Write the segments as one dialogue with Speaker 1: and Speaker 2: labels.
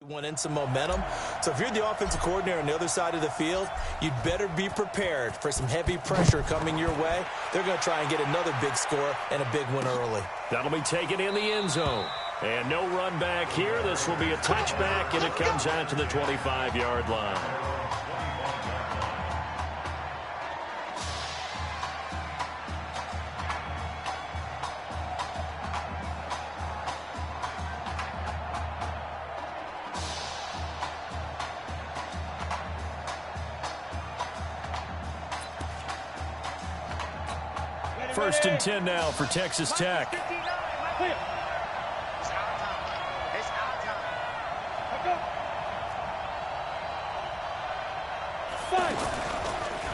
Speaker 1: Went in some momentum. So if you're the offensive coordinator on the other side of the field, you'd better be prepared for some heavy pressure coming your way. They're going to try and get another big score and a big win early.
Speaker 2: That'll be taken in the end zone. And no run back here. This will be a touchback, and it comes out to the 25-yard line. First and 10 now for Texas Tech.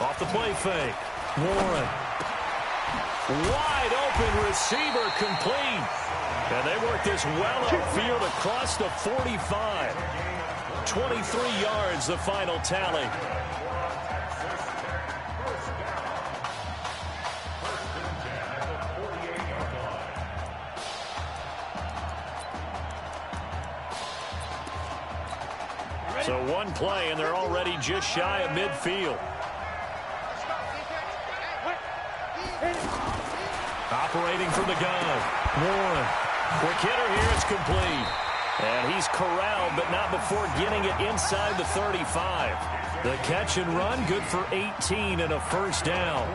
Speaker 2: Off the play fake. Warren. Wide open receiver complete. And they work this well upfield across the 45. 23 yards the final tally. So one play, and they're already just shy of midfield. Operating from the gun. Warren. Quick hitter here. It's complete. And he's corralled, but not before getting it inside the 35. The catch and run, good for 18 and a first down.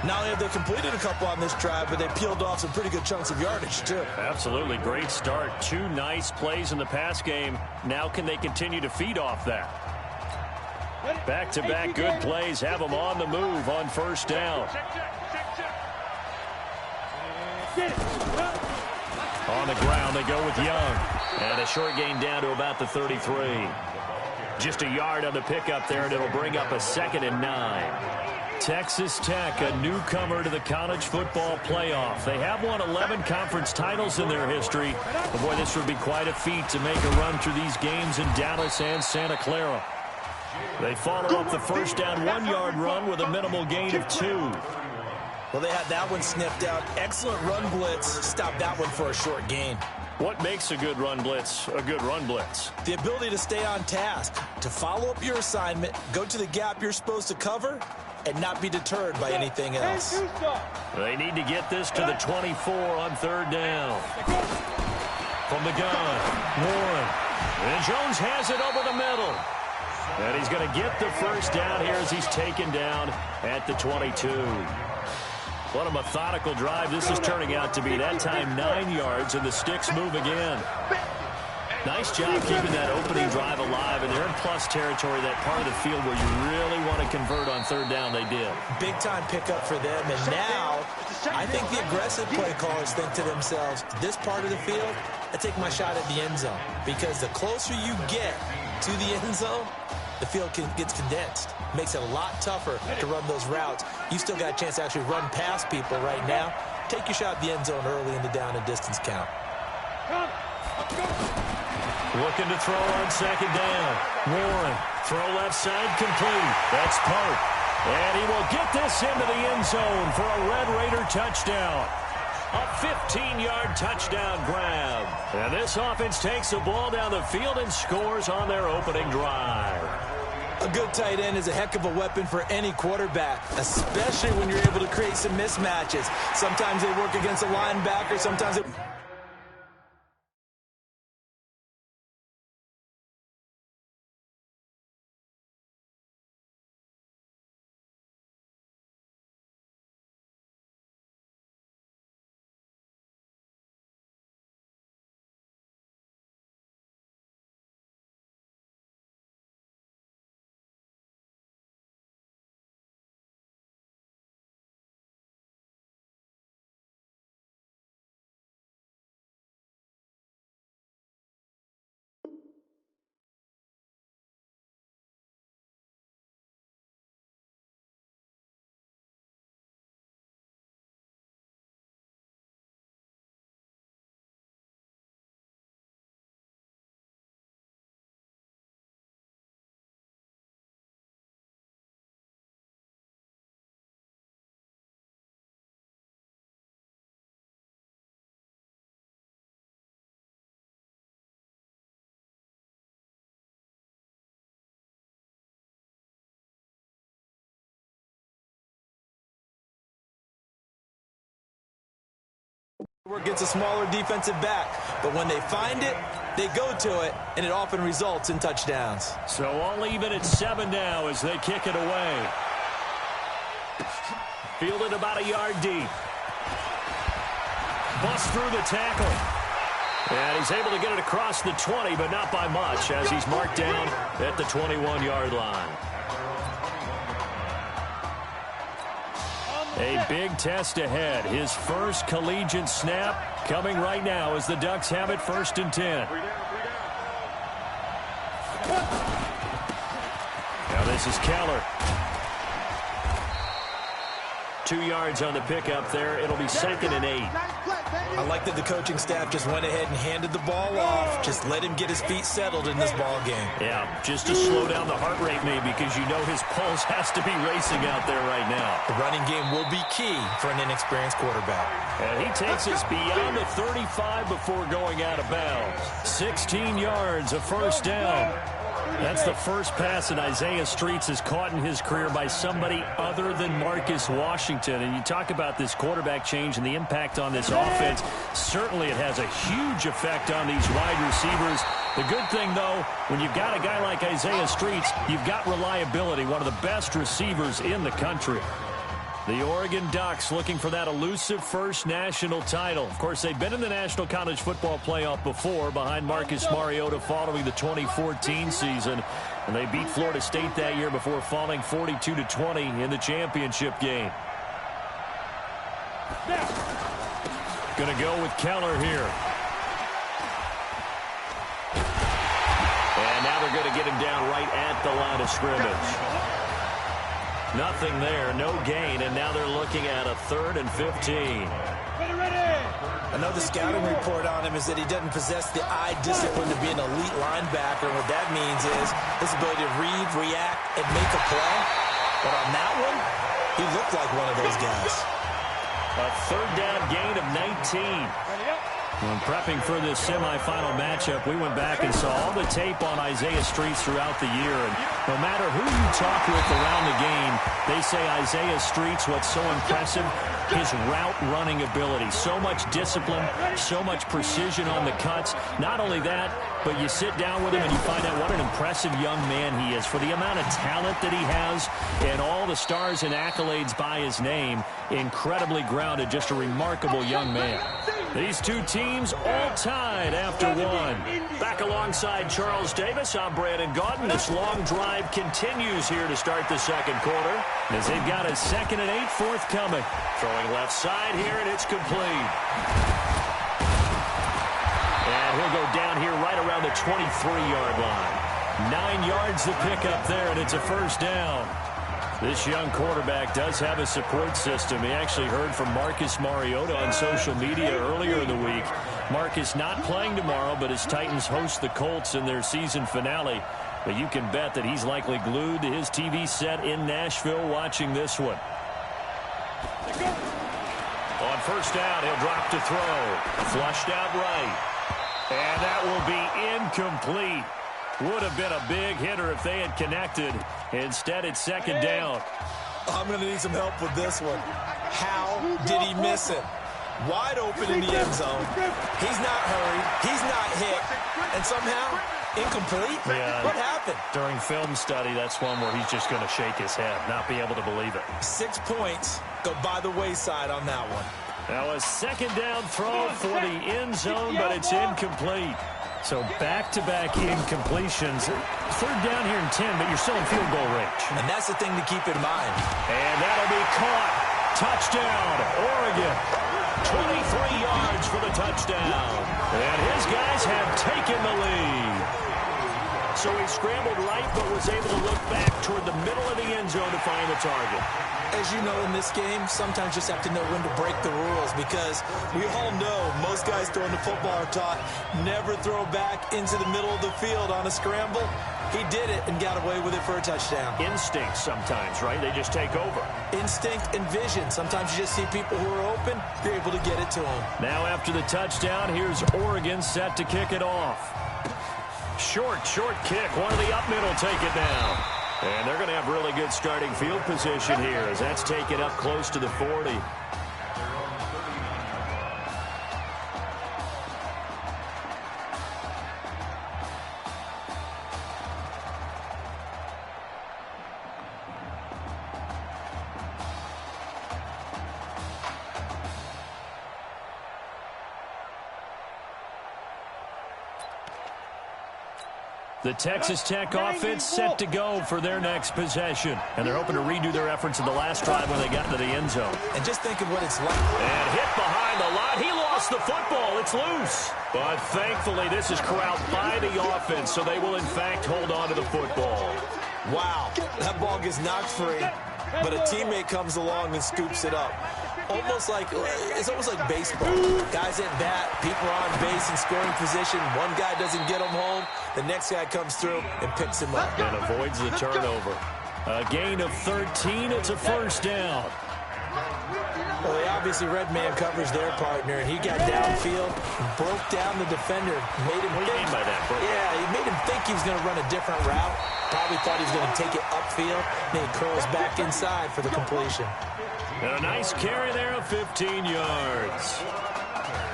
Speaker 1: Not only have they completed a couple on this drive, but they peeled off some pretty good chunks of yardage, too.
Speaker 2: Absolutely. Great start. Two nice plays in the pass game. Now can they continue to feed off that? Back-to-back good plays have them on the move on first down. On the ground, they go with Young. And a short gain down to about the 33. Just a yard on the pickup there, and it'll bring up a 2nd and 9. Texas Tech, a newcomer to the college football playoff. They have won 11 conference titles in their history. But boy, this would be quite a feat to make a run through these games in Dallas and Santa Clara. They follow up the first down 1-yard run with a minimal gain of 2.
Speaker 1: Well, they had that one sniffed out. Excellent run blitz. Stopped that one for a short gain.
Speaker 2: What makes a good run blitz a good run blitz?
Speaker 1: The ability to stay on task, to follow up your assignment, go to the gap you're supposed to cover, and not be deterred by anything else.
Speaker 2: They need to get this to the 24 on third down. From the gun, Warren. And Jones has it over the middle. And he's going to get the first down here as he's taken down at the 22. What a methodical drive this is turning out to be. That time 9 yards, and the sticks move again. Nice job keeping that opening drive alive, and they're in plus territory, that part of the field where you really want to convert on third down. They did.
Speaker 1: Big-time pickup for them, and now I think the aggressive play callers think to themselves, this part of the field, I take my shot at the end zone, because the closer you get to the end zone, the field gets condensed. Makes it a lot tougher to run those routes. You still got a chance to actually run past people right now. Take your shot at the end zone early in the down and distance count.
Speaker 2: Looking to throw on second down. Warren, throw left side, complete. That's Pope. And he will get this into the end zone for a Red Raider touchdown. A 15-yard touchdown grab. And this offense takes the ball down the field and scores on their opening drive.
Speaker 1: A good tight end is a heck of a weapon for any quarterback, especially when you're able to create some mismatches. Sometimes they work against a linebacker, sometimes they... Against a smaller defensive back, but when they find it, they go to it, and it often results in touchdowns.
Speaker 2: So all even at 7 now as they kick it away. Fielded about a yard deep. Bust through the tackle. And he's able to get it across the 20, but not by much, as he's marked down at the 21-yard line. A big test ahead. His first collegiate snap coming right now as the Ducks have it 1st and 10. Now this is Keller. 2 yards on the pickup there. It'll be 2nd and 8.
Speaker 1: I like that the coaching staff just went ahead and handed the ball off. Just let him get his feet settled in this ball game.
Speaker 2: Yeah, just to slow down the heart rate maybe, because you know his pulse has to be racing out there right now.
Speaker 1: The running game will be key for an inexperienced quarterback.
Speaker 2: And he takes us beyond the 35 before going out of bounds. 16 yards, a first down. That's the first pass that Isaiah Streets has caught in his career by somebody other than Marcus Washington. And you talk about this quarterback change and the impact on this offense. Certainly it has a huge effect on these wide receivers. The good thing, though, when you've got a guy like Isaiah Streets, you've got reliability, one of the best receivers in the country. The Oregon Ducks looking for that elusive first national title. Of course, they've been in the National College Football Playoff before behind Marcus Mariota following the 2014 season. And they beat Florida State that year before falling 42-20 in the championship game. Going to go with Keller here. And now they're going to get him down right at the line of scrimmage. Nothing there, no gain, and now they're looking at a 3rd and 15.
Speaker 1: Another scouting report on him is that he doesn't possess the eye discipline to be an elite linebacker. What that means is his ability to read, react, and make a play. But on that one, he looked like one of those guys.
Speaker 2: A 3rd down gain of 19. When prepping for this semifinal matchup, we went back and saw all the tape on Isaiah Streets throughout the year. And no matter who you talk with around the game, they say Isaiah Streets, what's so impressive, his route running ability. So much discipline, so much precision on the cuts. Not only that, but you sit down with him and you find out what an impressive young man he is. For the amount of talent that he has and all the stars and accolades by his name, incredibly grounded, just a remarkable young man. These two teams all tied after one. Back alongside Charles Davis, I'm Brandon Gaudin. This long drive continues here to start the second quarter as they've got a 2nd and 8 forthcoming. Throwing left side here, and it's complete. And he'll go down here right around the 23-yard line. 9 yards to pick up there, and it's a first down. This young quarterback does have a support system. He actually heard from Marcus Mariota on social media earlier in the week. Marcus not playing tomorrow, but his Titans host the Colts in their season finale. But you can bet that he's likely glued to his TV set in Nashville watching this one. On first down, he'll drop to throw. Flushed out right. And that will be incomplete. Would have been a big hitter if they had connected. Instead, it's 2nd down.
Speaker 1: I'm going to need some help with this one. How did he miss it? Wide open in the end zone. He's not hurried. He's not hit. And somehow, incomplete?
Speaker 2: Yeah.
Speaker 1: What happened?
Speaker 2: During film study, that's one where he's just going to shake his head, not be able to believe it.
Speaker 1: 6 points go by the wayside on that one.
Speaker 2: Now a 2nd down throw for the end zone, but it's incomplete. So back-to-back incompletions. 3rd down here and 10, but you're still in field goal range.
Speaker 1: And that's the thing to keep in mind.
Speaker 2: And that'll be caught. Touchdown, Oregon. 23 yards for the touchdown. And his guys have taken the lead. So he scrambled right, but was able to look back toward the middle of the end zone to find the target.
Speaker 1: As you know, in this game, sometimes you just have to know when to break the rules, because we all know most guys throwing the football are taught never throw back into the middle of the field on a scramble. He did it and got away with it for a touchdown.
Speaker 2: Instinct sometimes, right? They just take over.
Speaker 1: Instinct and vision. Sometimes you just see people who are open, you're able to get it to them.
Speaker 2: Now after the touchdown, here's Oregon set to kick it off. Short kick. One of the up middle take it down. And they're going to have really good starting field position here as that's taken up close to the 40. The Texas Tech offense set to go for their next possession. And they're hoping to redo their efforts in the last drive when they got into the end zone.
Speaker 1: And just think of what it's like.
Speaker 2: And hit behind the line. He lost the football. It's loose. But thankfully, this is corralled by the offense, so they will, in fact, hold on to the football.
Speaker 1: Wow, that ball gets knocked free, but a teammate comes along and scoops it up. It's almost like baseball. Guys at bat, people are on base in scoring position. One guy doesn't get him home. The next guy comes through and picks him up.
Speaker 2: And avoids the turnover. A gain of 13. It's a first down.
Speaker 1: Well, they obviously red man coverage their partner, and he got downfield, broke down the defender, made him
Speaker 2: What do you mean by that, Bert?
Speaker 1: Yeah, he made him think he was going to run a different route. Probably thought he was going to take it upfield. Then he curls back inside for the completion.
Speaker 2: And a nice carry there of 15 yards.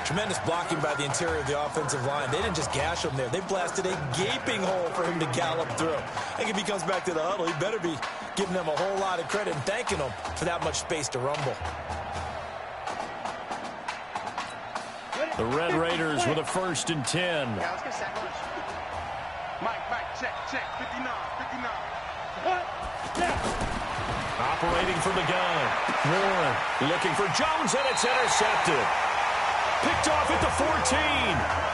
Speaker 1: Tremendous blocking by the interior of the offensive line. They didn't just gash him there. They blasted a gaping hole for him to gallop through. I think if he comes back to the huddle, he better be giving them a whole lot of credit and thanking them for that much space to rumble.
Speaker 2: The Red Raiders with a 1st and 10.
Speaker 3: Yeah, let's get sack lunch. Mike, check, 59.
Speaker 2: Operating from the gun. Warren looking for Jones, and it's intercepted. Picked off at the 14.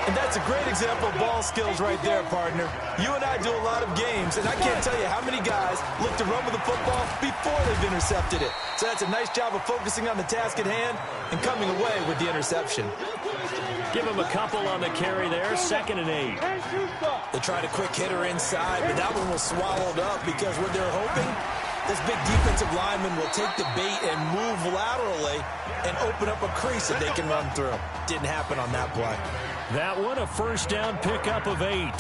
Speaker 1: And that's a great example of ball skills right there, partner. You and I do a lot of games, and I can't tell you how many guys look to run with the football before they've intercepted it. So that's a nice job of focusing on the task at hand and coming away with the interception.
Speaker 2: Give him a couple on the carry there. 2nd and 8.
Speaker 1: They tried a quick hitter inside, but that one was swallowed up because what they're hoping, this big defensive lineman will take the bait and move laterally and open up a crease that they can run through. Didn't happen on that play.
Speaker 2: That one, a 1st down pickup of 8.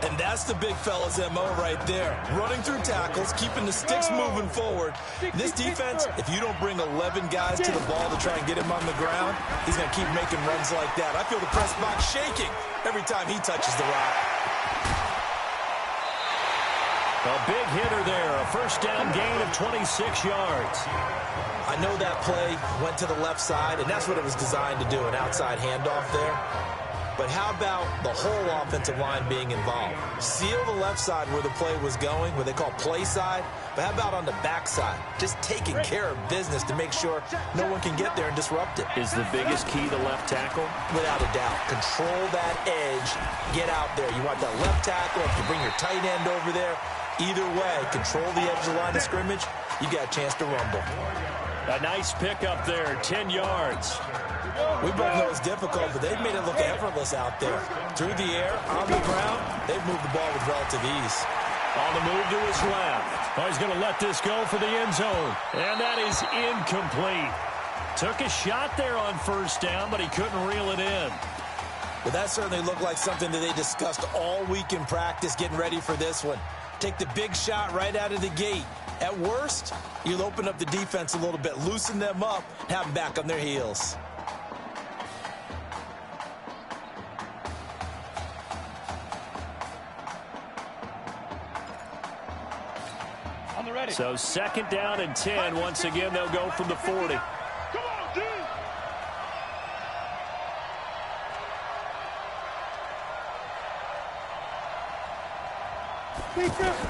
Speaker 1: And that's the big fella's MO right there. Running through tackles, keeping the sticks moving forward. This defense, if you don't bring 11 guys to the ball to try and get him on the ground, he's going to keep making runs like that. I feel the press box shaking every time he touches the rock.
Speaker 2: A big hitter there, a 1st down gain of 26 yards.
Speaker 1: I know that play went to the left side, and that's what it was designed to do, an outside handoff there. But how about the whole offensive line being involved? Seal the left side where the play was going, what they call play side. But how about on the back side? Just taking care of business to make sure no one can get there and disrupt it.
Speaker 2: Is the biggest key the left tackle?
Speaker 1: Without a doubt. Control that edge. Get out there. You want that left tackle. If you bring your tight end over there, either way, control the edge of the line of scrimmage. You got a chance to rumble.
Speaker 2: A nice pickup there, 10 yards.
Speaker 1: We both know it's difficult, but they've made it look effortless out there. Through the air, on the ground, they've moved the ball with relative ease.
Speaker 2: On the move to his left. Oh, he's going to let this go for the end zone. And that is incomplete. Took a shot there on 1st down, but he couldn't reel it in.
Speaker 1: But that certainly looked like something that they discussed all week in practice, getting ready for this one. Take the big shot right out of the gate. At worst, you'll open up the defense a little bit, loosen them up, have them back on their heels.
Speaker 2: So 2nd down and 10. Once again, they'll go from the 40.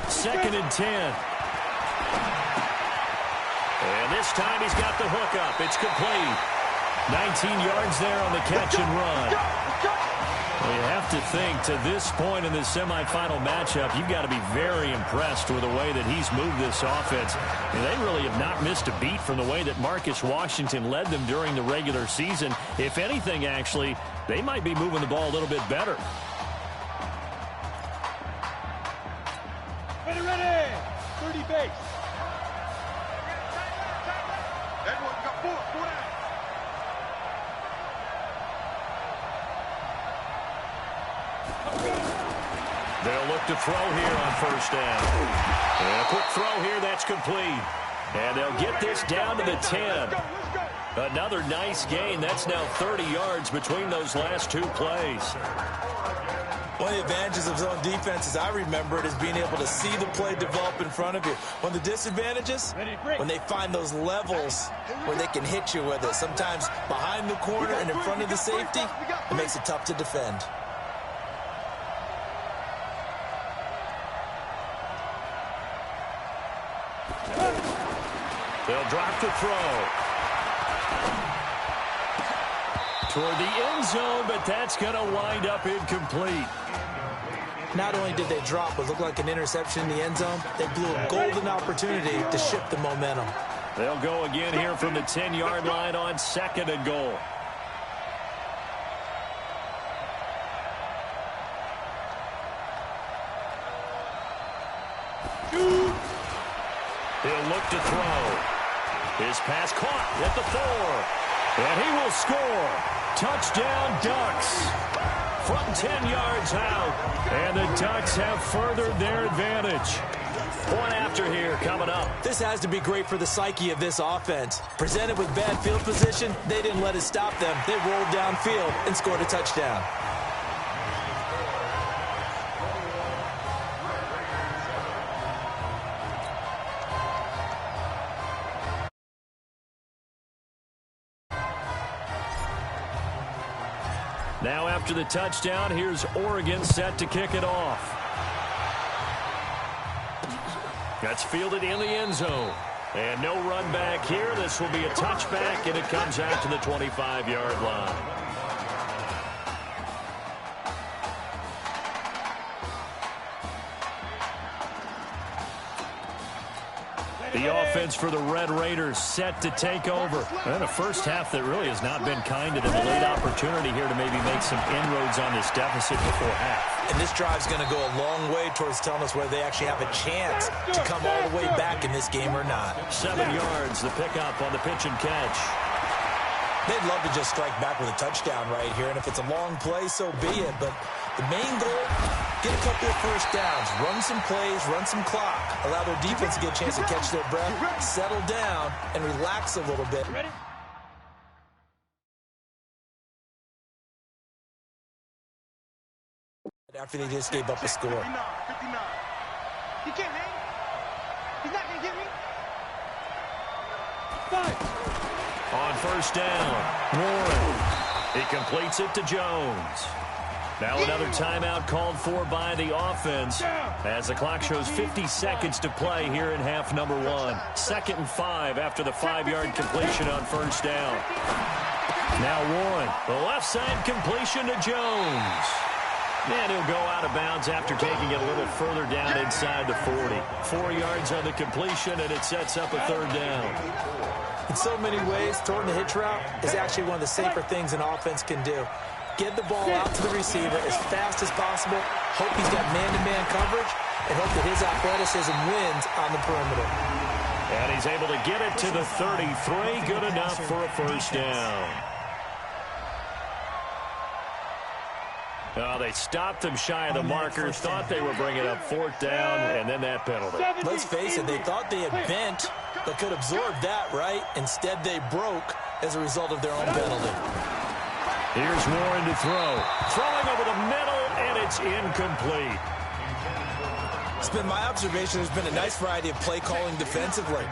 Speaker 2: 2nd and 10. And this time he's got the hook up. It's complete. 19 yards there on the catch and run. Well, you have to think, to this point in the semifinal matchup, you've got to be very impressed with the way that he's moved this offense. And they really have not missed a beat from the way that Marcus Washington led them during the regular season. If anything, actually, they might be moving the ball a little bit better.
Speaker 3: Ready. 30 base.
Speaker 2: They'll look to throw here on 1st down. And a quick throw here, that's complete. And they'll get this down to the 10. Another nice gain. That's now 30 yards between those last 2 plays.
Speaker 1: One of the advantages of zone defense, as I remember it, is being able to see the play develop in front of you. One of the disadvantages, when they find those levels where they can hit you with it. Sometimes behind the corner and in front of the safety, it makes it tough to defend.
Speaker 2: They'll drop the throw. Toward the end zone, but that's going to wind up incomplete.
Speaker 1: Not only did they drop what looked like an interception in the end zone, they blew a golden opportunity to shift the momentum.
Speaker 2: They'll go again here from the 10-yard line on 2nd and goal. He'll look to throw. His pass caught at the 4. And he will score. Touchdown, Ducks. From 10 yards out. And the Ducks have furthered their advantage. Point after here coming up.
Speaker 1: This has to be great for the psyche of this offense. Presented with bad field position, they didn't let it stop them. They rolled downfield and scored a touchdown.
Speaker 2: Now after the touchdown, here's Oregon set to kick it off. That's fielded in the end zone. And no run back here. This will be a touchback, and it comes out to the 25-yard line. The offense for the Red Raiders set to take over. And a first half that really has not been kind to them. A late opportunity here to maybe make some inroads on this deficit before half.
Speaker 1: And this drive's going to go a long way towards telling us whether they actually have a chance to come all the way back in this game or not.
Speaker 2: 7 yards, the pickup on the pitch and catch.
Speaker 1: They'd love to just strike back with a touchdown right here, and if it's a long play, so be it. But the main goal, get a couple of first downs, run some plays, run some clock, allow their defense to get a chance to catch their breath, settle down, and relax a little bit.
Speaker 3: Ready?
Speaker 1: After they just gave up a score.
Speaker 3: 59. He can't hang. He's not going to get me. 5.
Speaker 2: On first down, Warren. He completes it to Jones. Now another timeout called for by the offense as the clock shows 50 seconds to play here in half number 1. 2nd and 5 after the 5-yard completion on first down. Now Warren, the left side completion to Jones. And he'll go out of bounds after taking it a little further down inside the 40. 4 yards on the completion, and it sets up a 3rd down.
Speaker 1: In so many ways, throwing the hitch route is actually one of the safer things an offense can do. Get the ball out to the receiver as fast as possible, hope he's got man-to-man coverage, and hope that his athleticism wins on the perimeter.
Speaker 2: And he's able to get it to the 33. Good enough for a first down. Oh, they stopped him shy of the marker, thought they were bringing up 4th down, and then that penalty.
Speaker 1: Let's face it, they thought they had bent, but could absorb that, right? Instead, they broke as a result of their own penalty.
Speaker 2: Here's Warren to throw. Throwing over the middle, and it's incomplete.
Speaker 1: It's been my observation there's been a nice variety of play calling defensively.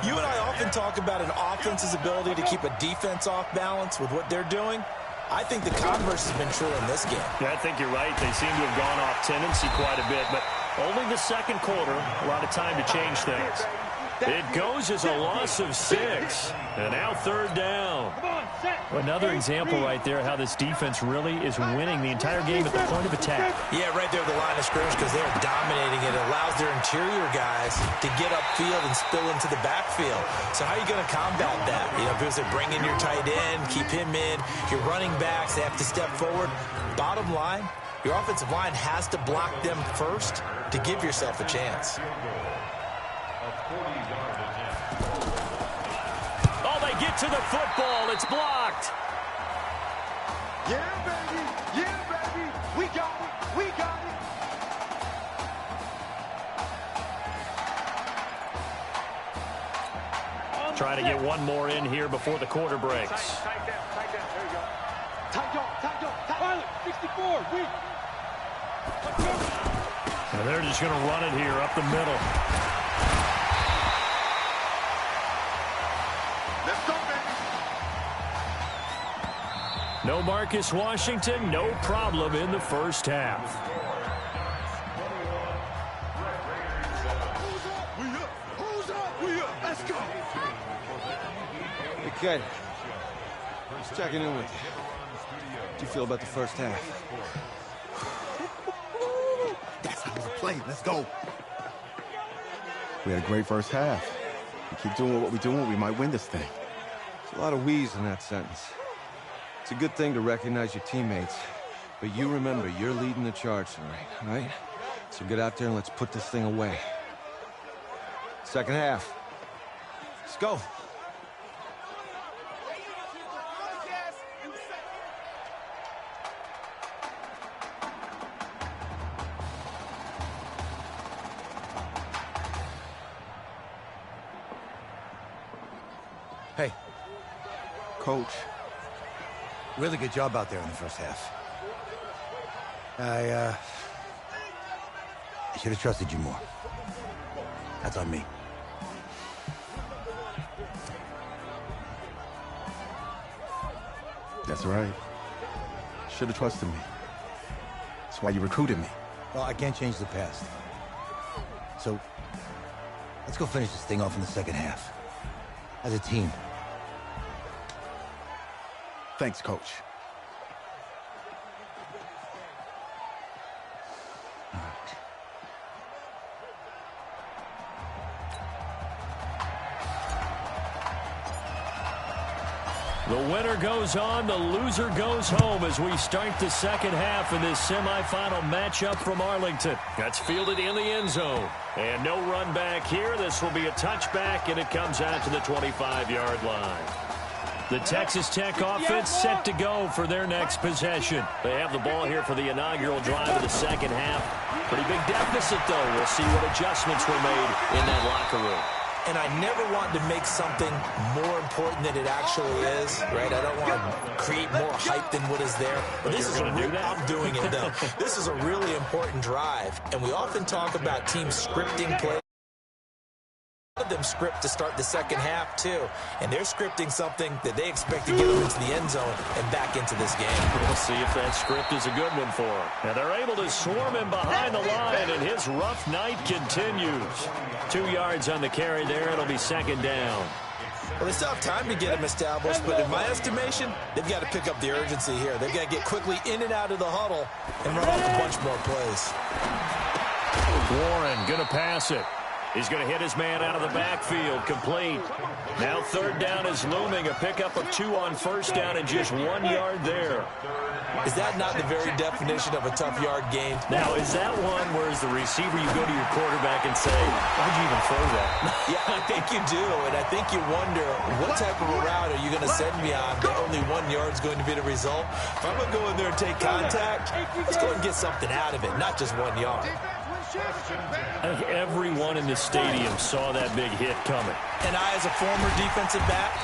Speaker 1: You and I often talk about an offense's ability to keep a defense off balance with what they're doing. I think the converse has been true in this game.
Speaker 2: Yeah, I think you're right. They seem to have gone off tendency quite a bit, but only the 2nd quarter, a lot of time to change things. It goes as a loss of 6, and now 3rd down. Another example right there how this defense really is winning the entire game at the point of attack.
Speaker 1: Yeah, right there at the line of scrimmage because they're dominating it. It allows their interior guys to get upfield and spill into the backfield. So how are you going to combat that? You know, because they're bringing your tight end, keep him in. Your running backs, they have to step forward. Bottom line, your offensive line has to block them first to give yourself a chance.
Speaker 2: Oh, they get to the football. It's blocked.
Speaker 3: Yeah, baby. Yeah, baby. We got it. We got it.
Speaker 2: Try to get one more in here before the quarter breaks.
Speaker 3: Tight down. Tight down. There you go. Tight on. Tight on. Pilot, 64. Weak. Let's go.
Speaker 2: And they're just going to run it here up the middle.
Speaker 3: Let's go, baby.
Speaker 2: No Marcus Washington, no problem in the first half.
Speaker 3: Who's up? We up. Who's up? We up. Let's go.
Speaker 4: Okay. Just checking in with you. How do you feel about the first half?
Speaker 5: That's how we play. Let's go.
Speaker 6: We had a great first half. We keep doing what we're doing, we might win this thing.
Speaker 4: There's a lot of we's in that sentence. It's a good thing to recognize your teammates, but you remember, you're leading the charge tonight, all right? So get out there and let's put this thing away. Second half. Let's go.
Speaker 5: Hey,
Speaker 6: Coach,
Speaker 5: really good job out there in the first half. I should have trusted you more. That's on me.
Speaker 6: that's right. Should have trusted me. That's why you recruited me.
Speaker 5: Well, I can't change the past. So, let's go finish this thing off in the second half. As a team.
Speaker 6: Thanks, Coach.
Speaker 2: The winner goes on, the loser goes home as we start the second half in this semifinal matchup from Arlington. That's fielded in the end zone. And no run back here. This will be a touchback, and it comes out to the 25-yard line. The Texas Tech offense set to go for their next possession. They have the ball here for the inaugural drive of the second half. Pretty big deficit, though. We'll see what adjustments were made in that locker room.
Speaker 1: And I never want to make something more important than it actually is, right? I don't want to create more hype than what is there. But this is I'm doing it, though. This is a really important drive. And we often talk about teams scripting plays. A lot of them script to start the second half, too. And they're scripting something that they expect to get them into the end zone and back into this game.
Speaker 2: We'll see if that script is a good one for him. And they're able to swarm him behind the line, and his rough night continues. 2 yards on the carry there. It'll be second down.
Speaker 1: Well, they still have time to get him established, but in my estimation, they've got to pick up the urgency here. They've got to get quickly in and out of the huddle and run off a bunch more plays.
Speaker 2: Warren going to pass it. He's going to hit his man out of the backfield, complete. Now third down is looming, a pickup of 2 on first down and just 1 yard there.
Speaker 1: Is that not the very definition of a tough yard gain?
Speaker 2: Now, is that one where as the receiver you go to your quarterback and say, why'd you even throw that?
Speaker 1: Yeah, I think you do, and I think you wonder, what type of a route are you going to send me on that only 1 yard's going to be the result? If I'm going to go in there and take contact, let's go and get something out of it, not just 1 yard.
Speaker 2: I think everyone in the stadium saw that big hit coming.
Speaker 1: And I, as a former defensive back,